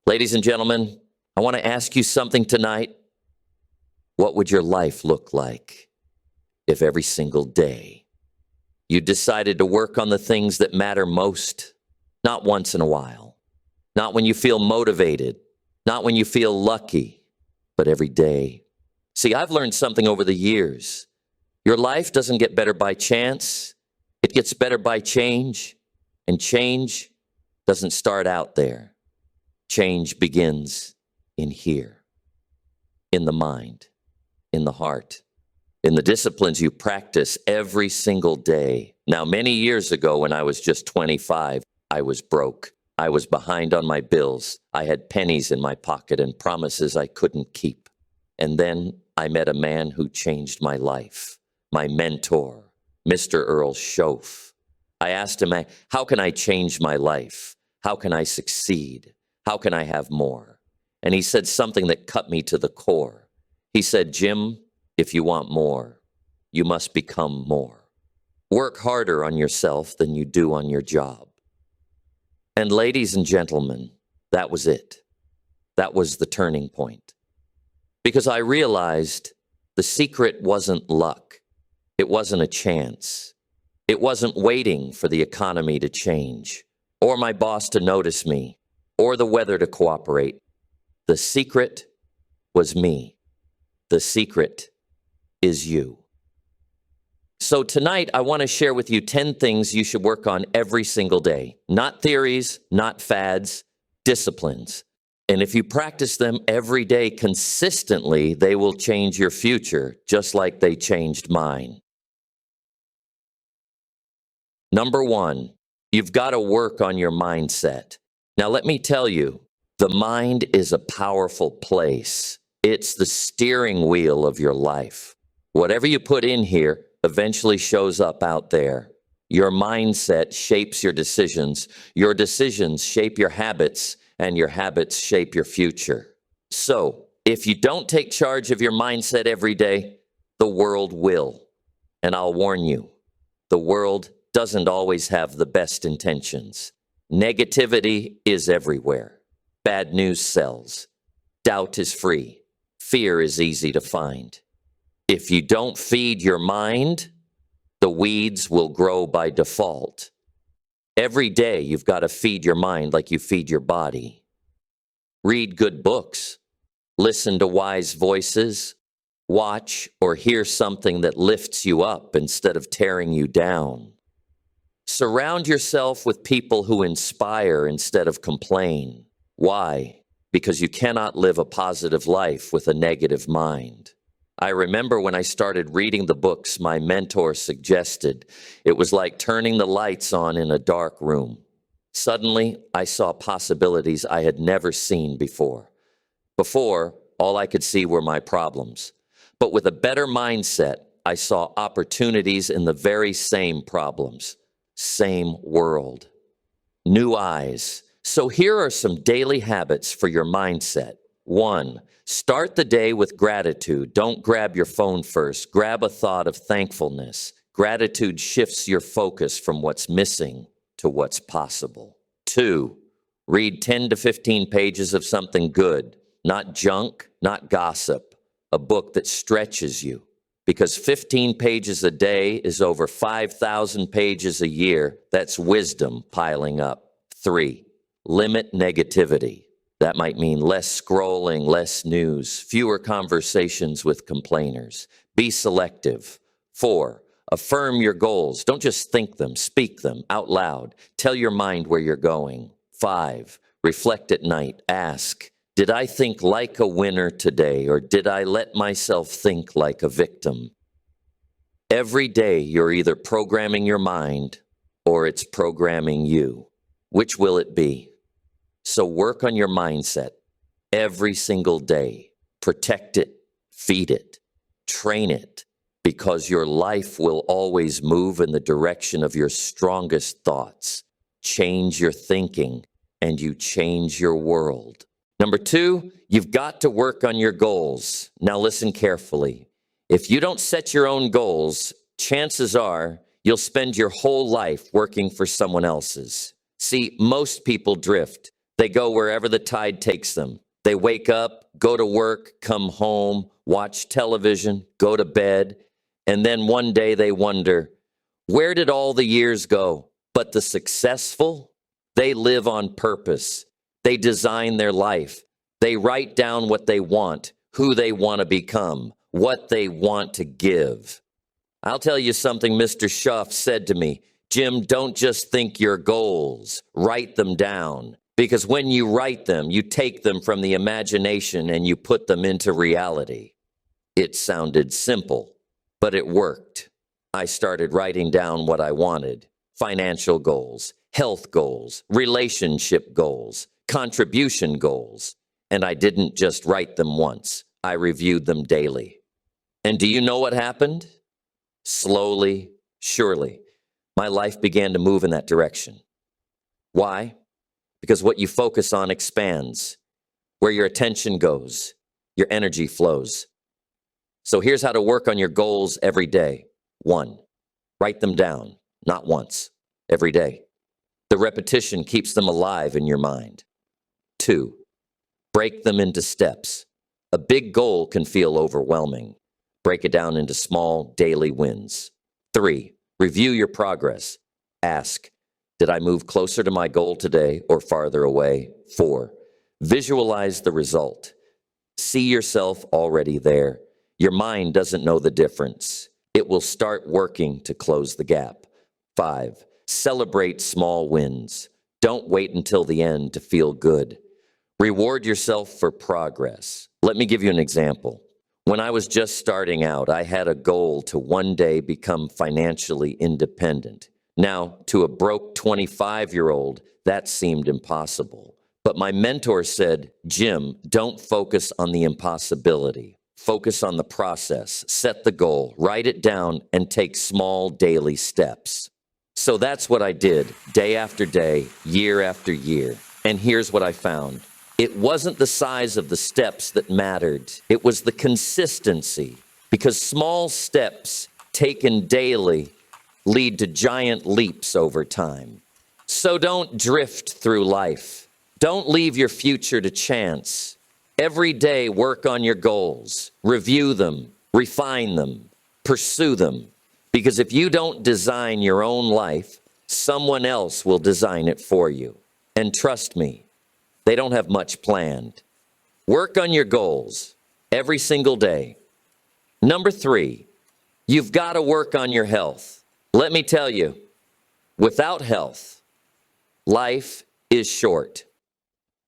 Ladies and gentlemen, I want to ask you something tonight. What would your life look like if every single day you decided to work on the things that matter most? Not once in a while, not when you feel motivated, not when you feel lucky, but every day. See, I've learned something over the years. Your life doesn't get better by chance. It gets better by change, and change doesn't start out there. Change begins in here, in the mind, in the heart, in the disciplines you practice every single day. Now, many years ago, when I was just 25, I was broke. I was behind on my bills. I had pennies in my pocket and promises I couldn't keep. And then I met a man who changed my life, my mentor, Mr. Earl Schoaf. I asked him, how can I change my life? How can I succeed? How can I have more? And he said something that cut me to the core. He said, Jim, if you want more, you must become more. Work harder on yourself than you do on your job. And ladies and gentlemen, that was it. That was the turning point. Because I realized the secret wasn't luck. It wasn't a chance. It wasn't waiting for the economy to change, or my boss to notice me, or the weather to cooperate. The secret was me. The secret is you. So tonight, I want to share with you 10 things you should work on every single day. Not theories, not fads, disciplines. And if you practice them every day consistently, they will change your future, just like they changed mine. Number one, you've got to work on your mindset. Now, let me tell you, the mind is a powerful place. It's the steering wheel of your life. Whatever you put in here eventually shows up out there. Your mindset shapes your decisions shape your habits, and your habits shape your future. So, if you don't take charge of your mindset every day, the world will. And I'll warn you, the world doesn't always have the best intentions. Negativity is everywhere. Bad news sells. Doubt is free. Fear is easy to find. If you don't feed your mind, the weeds will grow by default. Every day, you've got to feed your mind like you feed your body. Read good books. Listen to wise voices. Watch or hear something that lifts you up instead of tearing you down. Surround yourself with people who inspire instead of complain. Why? Because you cannot live a positive life with a negative mind. I remember when I started reading the books my mentor suggested, it was like turning the lights on in a dark room. Suddenly, I saw possibilities I had never seen before. Before, all I could see were my problems. But with a better mindset, I saw opportunities in the very same problems. Same world. New eyes. So here are some daily habits for your mindset. 1, start the day with gratitude. Don't grab your phone first. Grab a thought of thankfulness. Gratitude shifts your focus from what's missing to what's possible. 2, read 10 to 15 pages of something good, not junk, not gossip, a book that stretches you. Because 15 pages a day is over 5,000 pages a year. That's wisdom piling up. 3, limit negativity. That might mean less scrolling, less news, fewer conversations with complainers. Be selective. 4, affirm your goals. Don't just think them, speak them out loud. Tell your mind where you're going. 5, reflect at night. Ask, did I think like a winner today, or did I let myself think like a victim? Every day, you're either programming your mind or it's programming you. Which will it be? So work on your mindset every single day. Protect it, feed it, train it, because your life will always move in the direction of your strongest thoughts. Change your thinking, and you change your world. Number 2, you've got to work on your goals. Now listen carefully. If you don't set your own goals, chances are you'll spend your whole life working for someone else's. See, most people drift. They go wherever the tide takes them. They wake up, go to work, come home, watch television, go to bed, and then one day they wonder, where did all the years go? But the successful, they live on purpose. They design their life. They write down what they want, who they want to become, what they want to give. I'll tell you something Mr. Schuff said to me. Jim, don't just think your goals, write them down. Because when you write them, you take them from the imagination and you put them into reality. It sounded simple, but it worked. I started writing down what I wanted: financial goals, health goals, relationship goals, contribution goals. And I didn't just write them once. I reviewed them daily. And do you know what happened? Slowly, surely, my life began to move in that direction. Why? Because what you focus on expands. Where your attention goes, your energy flows. So here's how to work on your goals every day. 1, write them down, not once, every day. The repetition keeps them alive in your mind. 2, break them into steps. A big goal can feel overwhelming. Break it down into small daily wins. 3, review your progress. Ask, did I move closer to my goal today or farther away? 4, visualize the result. See yourself already there. Your mind doesn't know the difference. It will start working to close the gap. 5, celebrate small wins. Don't wait until the end to feel good. Reward yourself for progress. Let me give you an example. When I was just starting out, I had a goal to one day become financially independent. Now, to a broke 25-year-old, that seemed impossible. But my mentor said, Jim, don't focus on the impossibility. Focus on the process. Set the goal, write it down, and take small daily steps. So that's what I did, day after day, year after year. And here's what I found. It wasn't the size of the steps that mattered. It was the consistency. Because small steps taken daily lead to giant leaps over time. So don't drift through life. Don't leave your future to chance. Every day, work on your goals. Review them, refine them, pursue them. Because if you don't design your own life, someone else will design it for you. And trust me, they don't have much planned. Work on your goals every single day. Number 3, you've got to work on your health. Let me tell you, without health, life is short.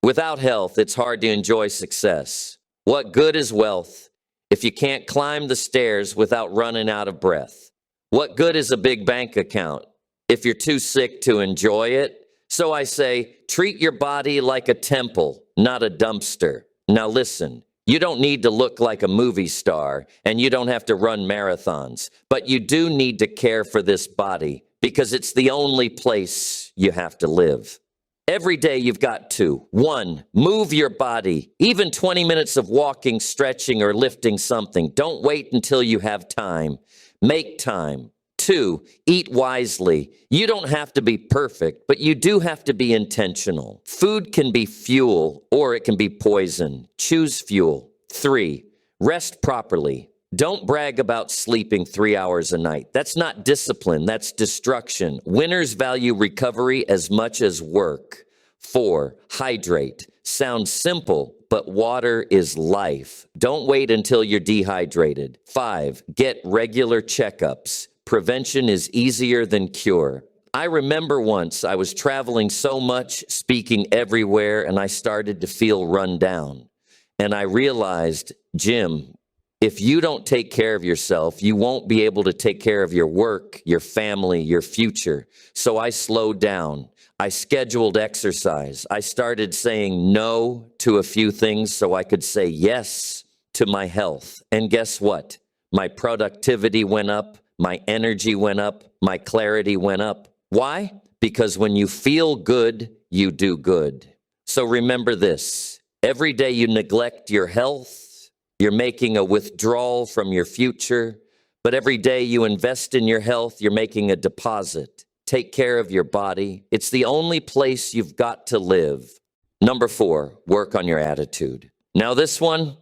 Without health, it's hard to enjoy success. What good is wealth if you can't climb the stairs without running out of breath? What good is a big bank account if you're too sick to enjoy it? So I say, treat your body like a temple, not a dumpster. Now listen, you don't need to look like a movie star, and you don't have to run marathons, but you do need to care for this body because it's the only place you have to live. Every day you've got to. 1, move your body. Even 20 minutes of walking, stretching, or lifting something. Don't wait until you have time. Make time. 2, eat wisely. You don't have to be perfect, but you do have to be intentional. Food can be fuel or it can be poison. Choose fuel. 3, rest properly. Don't brag about sleeping 3 hours a night. That's not discipline, that's destruction. Winners value recovery as much as work. 4, hydrate. Sounds simple, but water is life. Don't wait until you're dehydrated. 5, get regular checkups. Prevention is easier than cure. I remember once I was traveling so much, speaking everywhere, and I started to feel run down. And I realized, Jim, if you don't take care of yourself, you won't be able to take care of your work, your family, your future. So I slowed down. I scheduled exercise. I started saying no to a few things so I could say yes to my health. And guess what? My productivity went up. My energy went up. My clarity went up. Why? Because when you feel good, you do good. So remember this. Every day you neglect your health, you're making a withdrawal from your future. But every day you invest in your health, you're making a deposit. Take care of your body. It's the only place you've got to live. Number 4, work on your attitude. Now this one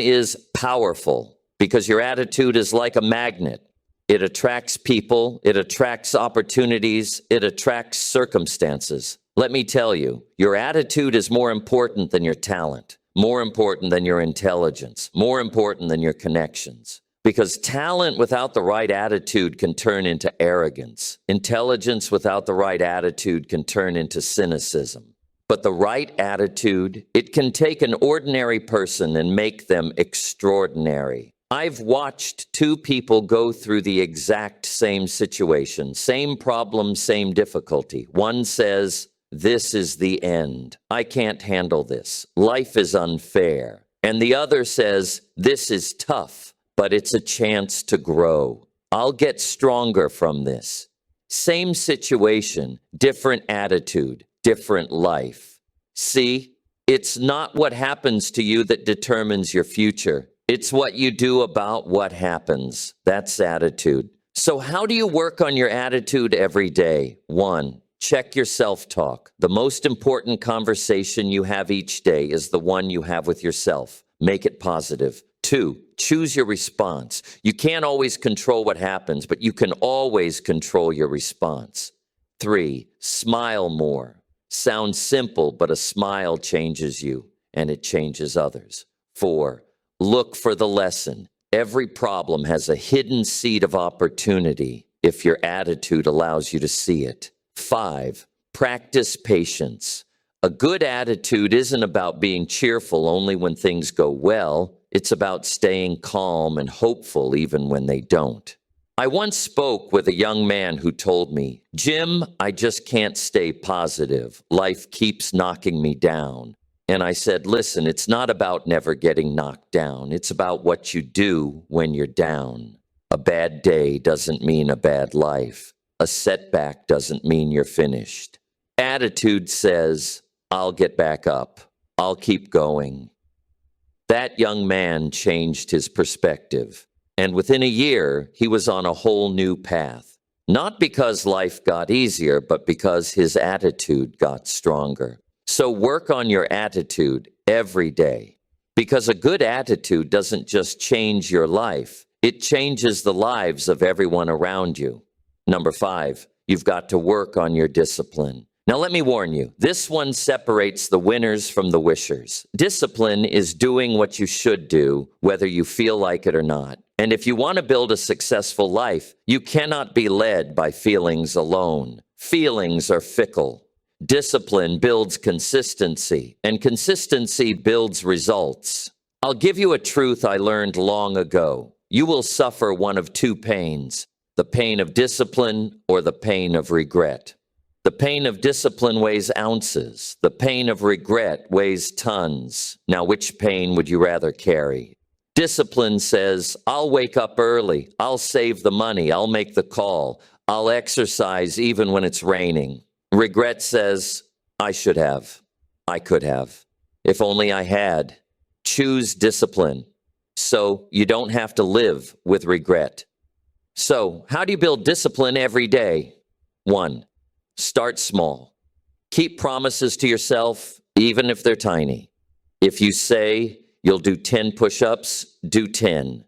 is powerful because your attitude is like a magnet. It attracts people, it attracts opportunities, it attracts circumstances. Let me tell you, your attitude is more important than your talent, more important than your intelligence, more important than your connections. Because talent without the right attitude can turn into arrogance. Intelligence without the right attitude can turn into cynicism. But the right attitude, it can take an ordinary person and make them extraordinary. I've watched 2 people go through the exact same situation, same problem, same difficulty. One says, "This is the end. I can't handle this. Life is unfair." And the other says, "This is tough, but it's a chance to grow. I'll get stronger from this." Same situation, different attitude, different life. See, it's not what happens to you that determines your future. It's what you do about what happens. That's attitude. So how do you work on your attitude every day? 1, check your self-talk. The most important conversation you have each day is the one you have with yourself. Make it positive. 2, choose your response. You can't always control what happens, but you can always control your response. 3, smile more. Sounds simple, but a smile changes you, and it changes others. 4, look for the lesson. Every problem has a hidden seed of opportunity if your attitude allows you to see it. 5, practice patience. A good attitude isn't about being cheerful only when things go well. It's about staying calm and hopeful even when they don't. I once spoke with a young man who told me, "Jim, I just can't stay positive. Life keeps knocking me down." And I said, "Listen, it's not about never getting knocked down. It's about what you do when you're down. A bad day doesn't mean a bad life. A setback doesn't mean you're finished. Attitude says, I'll get back up. I'll keep going." That young man changed his perspective. And within a year, he was on a whole new path. Not because life got easier, but because his attitude got stronger. So work on your attitude every day. Because a good attitude doesn't just change your life, it changes the lives of everyone around you. Number 5, you've got to work on your discipline. Now let me warn you, this one separates the winners from the wishers. Discipline is doing what you should do, whether you feel like it or not. And if you want to build a successful life, you cannot be led by feelings alone. Feelings are fickle. Discipline builds consistency, and consistency builds results. I'll give you a truth I learned long ago. You will suffer one of 2 pains, the pain of discipline or the pain of regret. The pain of discipline weighs ounces. The pain of regret weighs tons. Now, which pain would you rather carry? Discipline says, I'll wake up early. I'll save the money. I'll make the call. I'll exercise even when it's raining. Regret says, I should have. I could have. If only I had. Choose discipline so you don't have to live with regret. So, how do you build discipline every day? 1, start small. Keep promises to yourself, even if they're tiny. If you say you'll do 10 push-ups, do 10.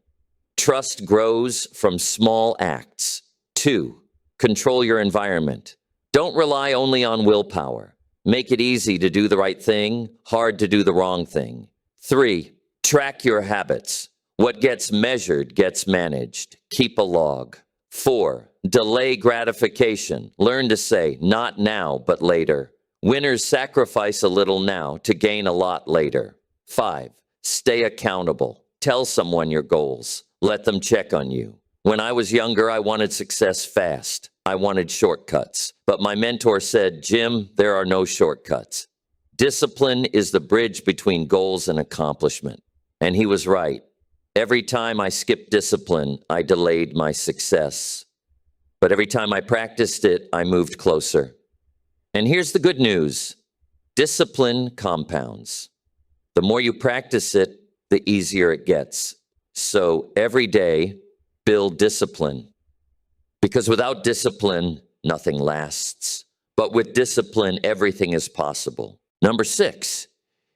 Trust grows from small acts. 2, control your environment. Don't rely only on willpower. Make it easy to do the right thing, hard to do the wrong thing. 3, track your habits. What gets measured gets managed. Keep a log. 4, delay gratification. Learn to say, not now, but later. Winners sacrifice a little now to gain a lot later. 5, stay accountable. Tell someone your goals. Let them check on you. When I was younger, I wanted success fast. I wanted shortcuts. But my mentor said, Jim, there are no shortcuts. Discipline is the bridge between goals and accomplishment. And he was right. Every time I skipped discipline, I delayed my success. But every time I practiced it, I moved closer. And here's the good news. Discipline compounds. The more you practice it, the easier it gets. So every day, build discipline. Because without discipline, nothing lasts. But with discipline, everything is possible. Number 6,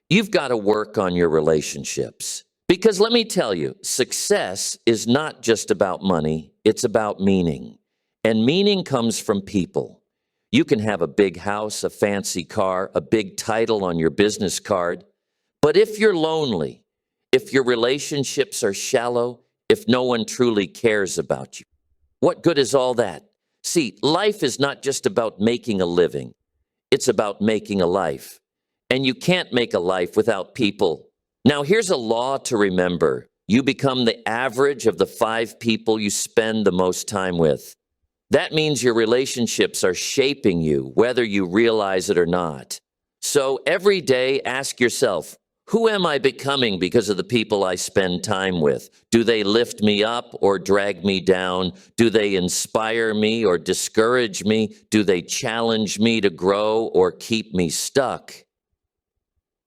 you've got to work on your relationships. Because let me tell you, success is not just about money, it's about meaning. And meaning comes from people. You can have a big house, a fancy car, a big title on your business card. But if you're lonely, if your relationships are shallow, if no one truly cares about you, what good is all that? See, life is not just about making a living. It's about making a life. And you can't make a life without people. Now, here's a law to remember. You become the average of the 5 people you spend the most time with. That means your relationships are shaping you, whether you realize it or not. So every day, ask yourself, who am I becoming because of the people I spend time with? Do they lift me up or drag me down? Do they inspire me or discourage me? Do they challenge me to grow or keep me stuck?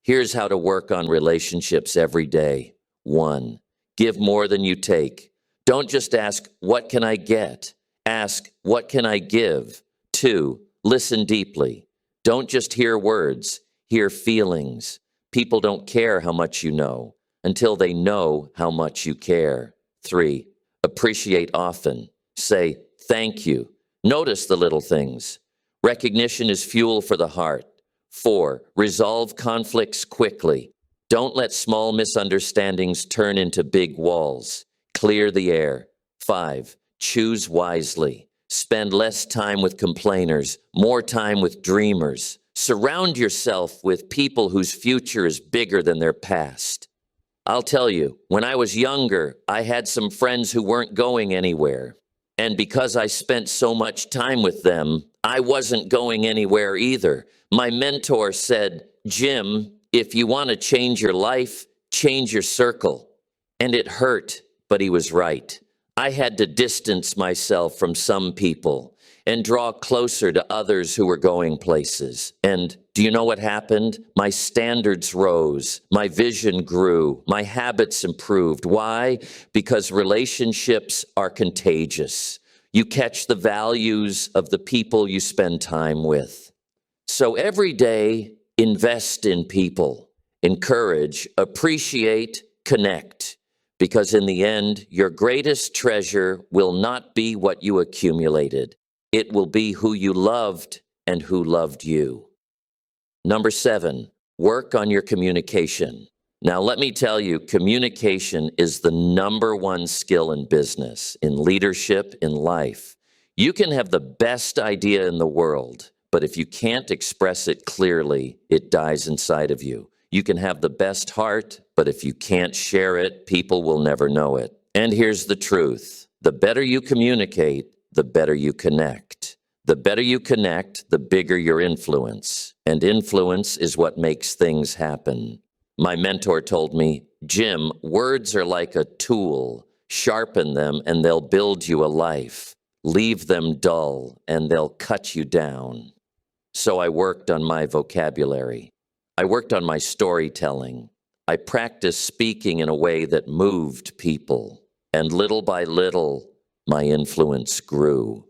Here's how to work on relationships every day. 1, give more than you take. Don't just ask, what can I get? Ask, what can I give? 2, listen deeply. Don't just hear words, hear feelings. People don't care how much you know until they know how much you care. 3, appreciate often. Say, thank you. Notice the little things. Recognition is fuel for the heart. 4, resolve conflicts quickly. Don't let small misunderstandings turn into big walls. Clear the air. 5, choose wisely. Spend less time with complainers, more time with dreamers. Surround yourself with people whose future is bigger than their past. I'll tell you, when I was younger, I had some friends who weren't going anywhere. And because I spent so much time with them, I wasn't going anywhere either. My mentor said, Jim, if you want to change your life, change your circle. And it hurt, but he was right. I had to distance myself from some people and draw closer to others who were going places. And do you know what happened? My standards rose, my vision grew, my habits improved. Why? Because relationships are contagious. You catch the values of the people you spend time with. So every day, invest in people, encourage, appreciate, connect. Because in the end, your greatest treasure will not be what you accumulated. It will be who you loved and who loved you. Number 7, work on your communication. Now, let me tell you, communication is the number 1 skill in business, in leadership, in life. You can have the best idea in the world, but if you can't express it clearly, it dies inside of you. You can have the best heart, but if you can't share it, people will never know it. And here's the truth. The better you communicate, the better you connect. The better you connect, the bigger your influence. And influence is what makes things happen. My mentor told me, Jim, words are like a tool. Sharpen them and they'll build you a life. Leave them dull and they'll cut you down. So I worked on my vocabulary. I worked on my storytelling. I practiced speaking in a way that moved people. And little by little, my influence grew.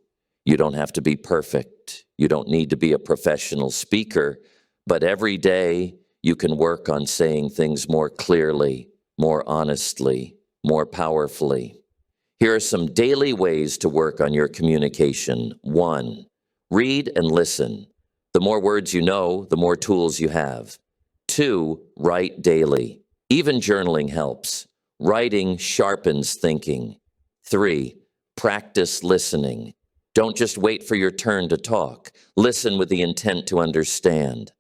You don't have to be perfect. You don't need to be a professional speaker. But every day, you can work on saying things more clearly, more honestly, more powerfully. Here are some daily ways to work on your communication. 1, read and listen. The more words you know, the more tools you have. 2, write daily. Even journaling helps. Writing sharpens thinking. 3, practice listening. Don't just wait for your turn to talk. Listen with the intent to understand.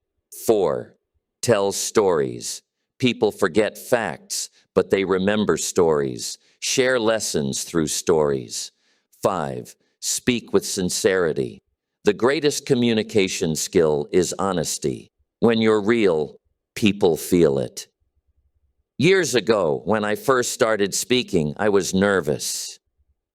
4, tell stories. People forget facts, but they remember stories. Share lessons through stories. 5, speak with sincerity. The greatest communication skill is honesty. When you're real, people feel it. Years ago, when I first started speaking, I was nervous.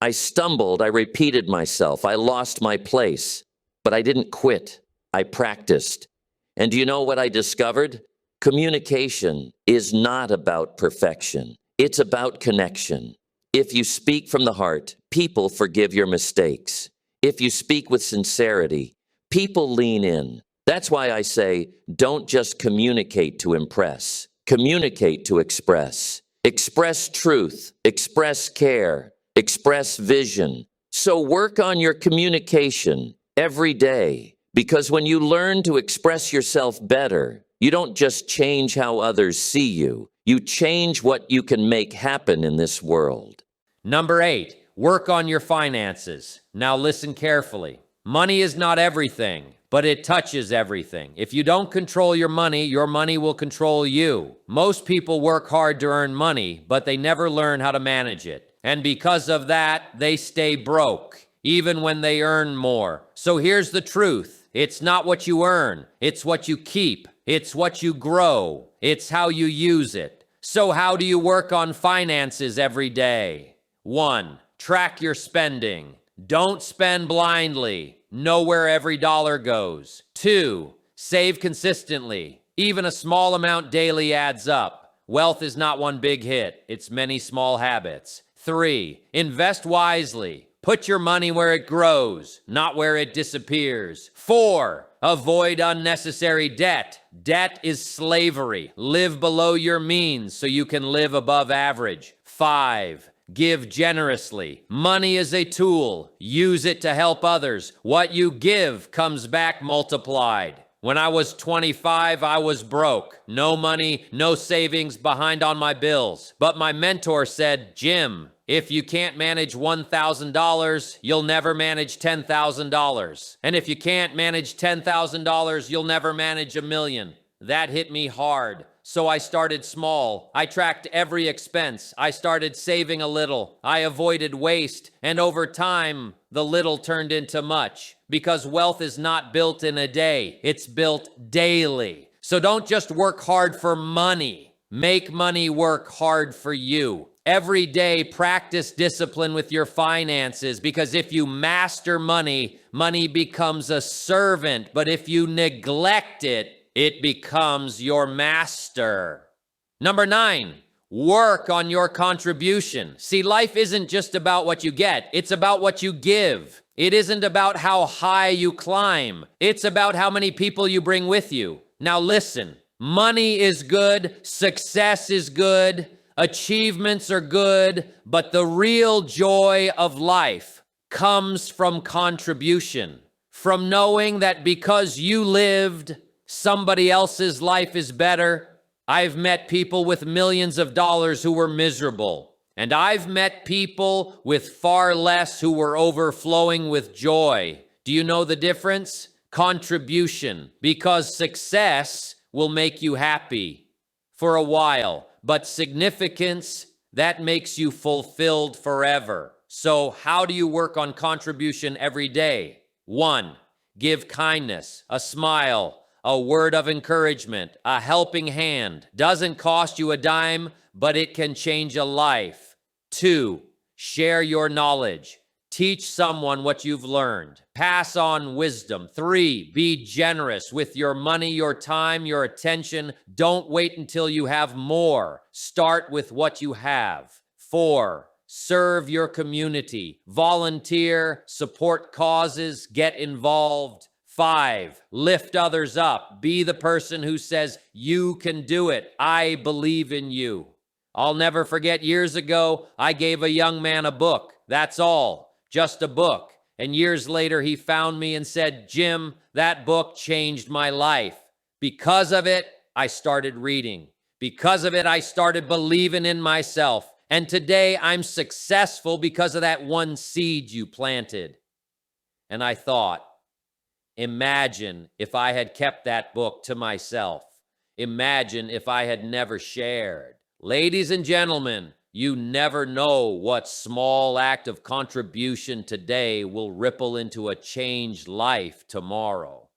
I stumbled, I repeated myself, I lost my place, but I didn't quit. I practiced. And do you know what I discovered? Communication is not about perfection. It's about connection. If you speak from the heart, people forgive your mistakes. If you speak with sincerity, people lean in. That's why I say, don't just communicate to impress. Communicate to express. Express truth. Express care. Express vision. So work on your communication every day, because when you learn to express yourself better, you don't just change how others see you. You change what you can make happen in this world. Number 8, work on your finances. Now listen carefully. Money is not everything, but it touches everything. If you don't control your money will control you. Most people work hard to earn money, but they never learn how to manage it. And because of that, they stay broke, even when they earn more. So here's the truth. It's not what you earn. It's what you keep. It's what you grow. It's how you use it. So how do you work on finances every day? 1, track your spending. Don't spend blindly. Know where every dollar goes. 2, save consistently. Even a small amount daily adds up. Wealth is not one big hit. It's many small habits. 3, invest wisely. Put your money where it grows, not where it disappears. 4, avoid unnecessary debt. Debt is slavery. Live below your means so you can live above average. 5, give generously. Money is a tool. Use it to help others. What you give comes back multiplied. When I was 25, I was broke. No money, no savings, behind on my bills. But my mentor said, Jim, if you can't manage $1,000, you'll never manage $10,000. And if you can't manage $10,000, you'll never manage $1 million. That hit me hard. So I started small. I tracked every expense. I started saving a little. I avoided waste. And over time, the little turned into much. Because wealth is not built in a day. It's built daily. So don't just work hard for money. Make money work hard for you. Every day, practice discipline with your finances, because if you master money, money becomes a servant. But if you neglect it, it becomes your master. Number 9, work on your contribution. See, life isn't just about what you get. It's about what you give. It isn't about how high you climb. It's about how many people you bring with you. Now listen, money is good. Success is good. Achievements are good. But the real joy of life comes from contribution. From knowing that because you lived, somebody else's life is better. I've met people with millions of dollars who were miserable. And I've met people with far less who were overflowing with joy. Do you know the difference? Contribution. Because success will make you happy for a while. But significance, that makes you fulfilled forever. So how do you work on contribution every day? 1, give kindness, a smile, a word of encouragement, a helping hand. Doesn't cost you a dime, but it can change a life. 2, share your knowledge. Teach someone what you've learned. Pass on wisdom. 3, be generous with your money, your time, your attention. Don't wait until you have more. Start with what you have. 4, serve your community. Volunteer, support causes, get involved. 5, lift others up. Be the person who says, you can do it. I believe in you. I'll never forget, years ago, I gave a young man a book. That's all. Just a book. And years later, he found me and said, Jim, that book changed my life. Because of it, I started reading. Because of it, I started believing in myself. And today, I'm successful because of that one seed you planted. And I thought, imagine if I had kept that book to myself. Imagine if I had never shared. Ladies and gentlemen, you never know what small act of contribution today will ripple into a changed life tomorrow.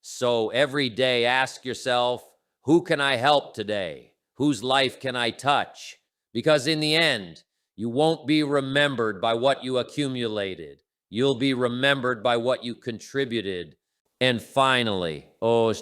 So every day ask yourself, who can I help today? Whose life can I touch? Because in the end, you won't be remembered by what you accumulated. You'll be remembered by what you contributed. And finally,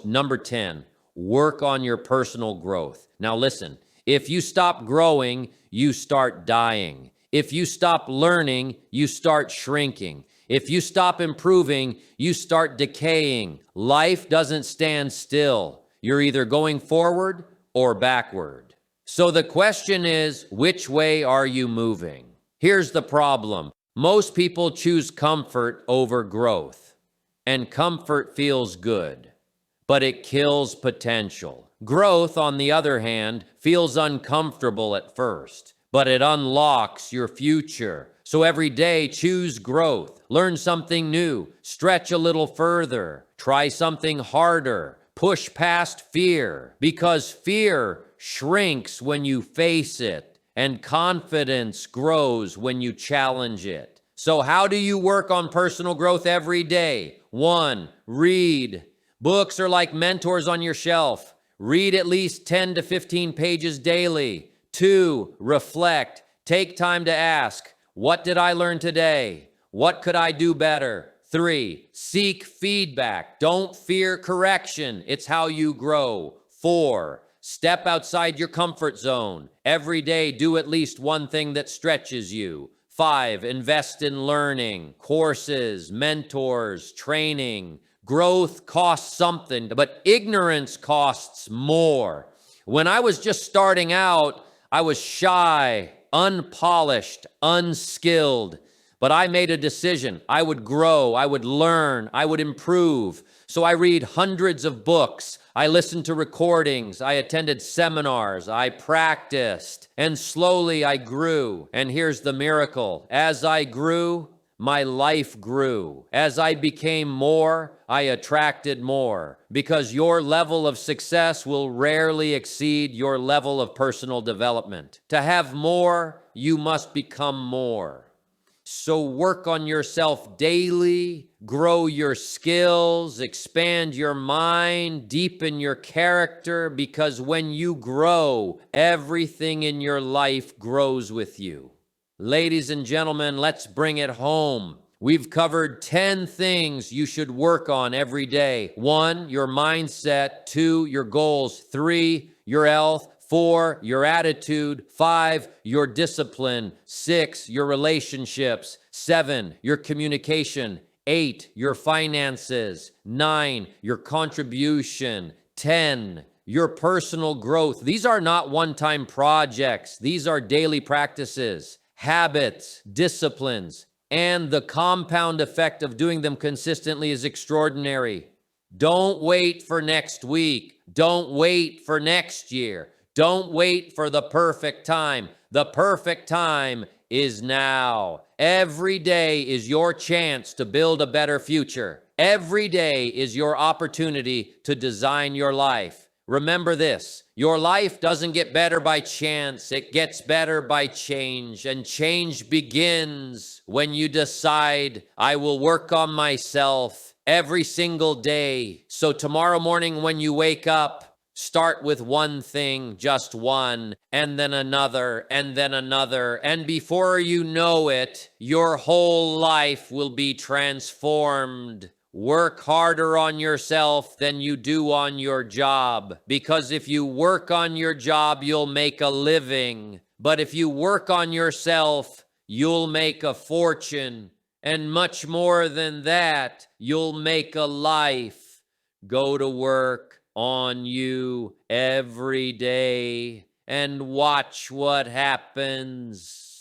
number 10, work on your personal growth. Now listen, if you stop growing, you start dying. If you stop learning, you start shrinking. If you stop improving, you start decaying. Life doesn't stand still. You're either going forward or backward. So the question is, which way are you moving? Here's the problem. Most people choose comfort over growth, and comfort feels good, but it kills potential. Growth, on the other hand, feels uncomfortable at first, but it unlocks your future. So every day, choose growth. Learn something new. Stretch a little further. Try something harder. Push past fear, because fear shrinks when you face it, and confidence grows when you challenge it. So how do you work on personal growth every day? 1, read. Books are like mentors on your shelf. Read at least 10 to 15 pages daily. 2, reflect. Take time to ask, what did I learn today? What could I do better? 3, seek feedback. Don't fear correction. It's how you grow. 4, step outside your comfort zone. Every day, do at least one thing that stretches you. 5, invest in learning, courses, mentors, training. Growth costs something, but ignorance costs more. When I was just starting out, I was shy, unpolished, unskilled. But I made a decision. I would grow, I would learn, I would improve. So I read hundreds of books. I listened to recordings. I attended seminars. I practiced. And slowly I grew. And here's the miracle. As I grew, my life grew. As I became more, I attracted more. Because your level of success will rarely exceed your level of personal development. To have more, you must become more. So work on yourself daily, grow your skills, expand your mind, deepen your character, because when you grow, everything in your life grows with you. Ladies and gentlemen, let's bring it home. We've covered 10 things you should work on every day. 1, your mindset. 2, your goals. 3, your health. 4, your attitude. 5, your discipline. 6, your relationships. 7, your communication. 8, your finances. 9, your contribution. 10, your personal growth. These are not one-time projects. These are daily practices, habits, disciplines, and the compound effect of doing them consistently is extraordinary. Don't wait for next week. Don't wait for next year. Don't wait for the perfect time. The perfect time is now. Every day is your chance to build a better future. Every day is your opportunity to design your life. Remember this, your life doesn't get better by chance. It gets better by change. And change begins when you decide, I will work on myself every single day. So tomorrow morning when you wake up, start with one thing, just one, and then another, and then another. And before you know it, your whole life will be transformed. Work harder on yourself than you do on your job. Because if you work on your job, you'll make a living. But if you work on yourself, you'll make a fortune. And much more than that, you'll make a life. Go to work on you every day and watch what happens.